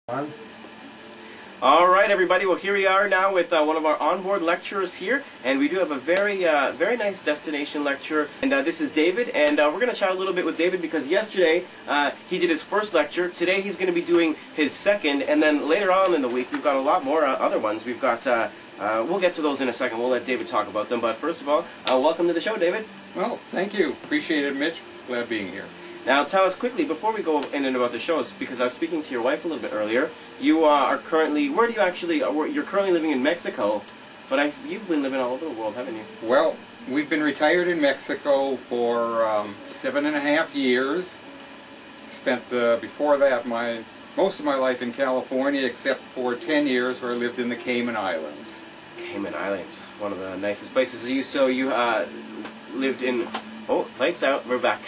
All right, everybody. Well, here we are now with one of our onboard lecturers here, and we do have a very nice destination lecture. And this is David, and we're going to chat a little bit with David because yesterday he did his first lecture. Today he's going to be doing his second, and then later on in the week we've got a lot more other ones. We've got we'll get to those in a second. We'll let David talk about them. But first of all, welcome to the show, David. Well, thank you. Appreciate it, Mitch. Glad being here. Now, tell us quickly, before we go in and about the shows, because I was speaking to your wife a little bit earlier, you are currently, where do you actually, you're currently living in Mexico, but you've been living all over the world, haven't you? Well, we've been retired in Mexico for 7.5 years. Spent, before that, most of my life in California, except for 10 years where I lived in the Cayman Islands. Cayman Islands, one of the nicest places. So you lived in, oh, lights out, we're back.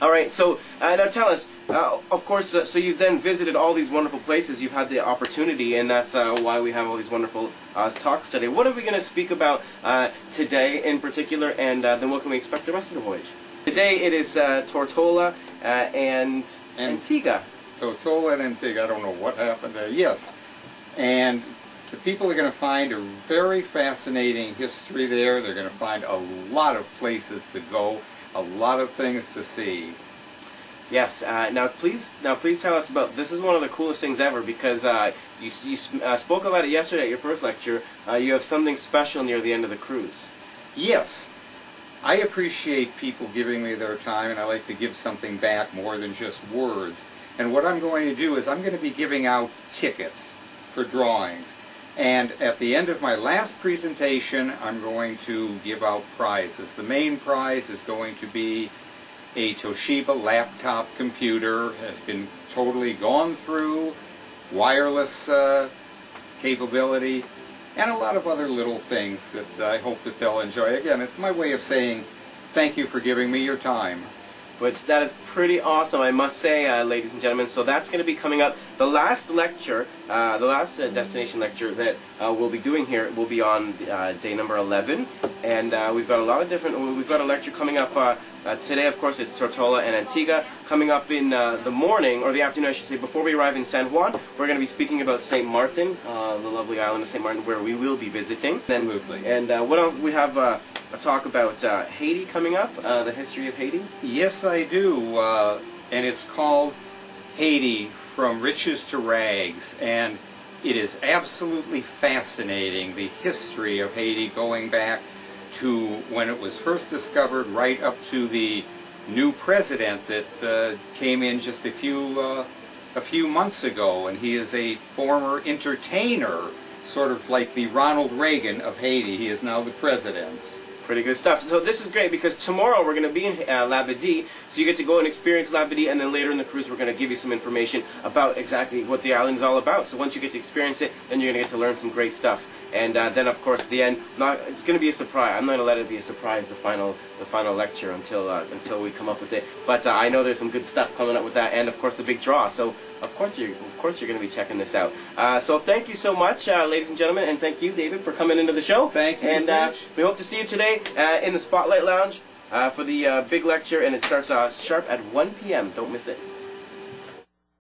All right, so now tell us, of course, so you've then visited all these wonderful places, you've had the opportunity, and that's why we have all these wonderful talks today. What are we going to speak about today in particular, and then what can we expect the rest of the voyage? Today it is Tortola and Antigua. Tortola and Antigua, I don't know what happened there. Yes, and the people are going to find a very fascinating history there. They're going to find a lot of places to go. A lot of things to see. Yes. Now, please tell us about. This is one of the coolest things ever because you spoke about it yesterday at your first lecture. You have something special near the end of the cruise. Yes, I appreciate people giving me their time, and I like to give something back more than just words. And what I'm going to do is I'm going to be giving out tickets for drawings. And at the end of my last presentation, I'm going to give out prizes. The main prize is going to be a Toshiba laptop computer. Has been totally gone through, wireless capability, and a lot of other little things that I hope that they'll enjoy. Again, it's my way of saying thank you for giving me your time. Which that is pretty awesome, I must say, ladies and gentlemen. So that's going to be coming up. The last lecture, the last destination lecture that we'll be doing here will be on day number 11, and we've got a lot of different. We've got a lecture coming up today. Of course, it's Tortola and Antigua. Coming up in the morning or the afternoon, I should say, before we arrive in San Juan, we're going to be speaking about St. Martin, the lovely island of St. Martin, where we will be visiting. Absolutely. And what else? We have a talk about Haiti coming up, the history of Haiti. Yes, I do, and it's called Haiti, From Riches to Rags, and it is absolutely fascinating, the history of Haiti going back to when it was first discovered right up to the new president that came in just a few months ago, and he is a former entertainer, sort of like the Ronald Reagan of Haiti. He is now the president. Pretty good stuff. So this is great because tomorrow we're going to be in Labadee, so you get to go and experience Labadee, and then later in the cruise we're going to give you some information about exactly what the island is all about. So once you get to experience it, then you're going to get to learn some great stuff. And then, of course, at the end, it's going to be a surprise. I'm not going to let it be a surprise, the final lecture, until we come up with it. But I know there's some good stuff coming up with that, and of course the big draw. So of course you're going to be checking this out. So thank you so much, ladies and gentlemen, and thank you, David, for coming into the show. Thank you. And we hope to see you today in the Spotlight Lounge for the big lecture, and it starts sharp at 1 p.m. Don't miss it.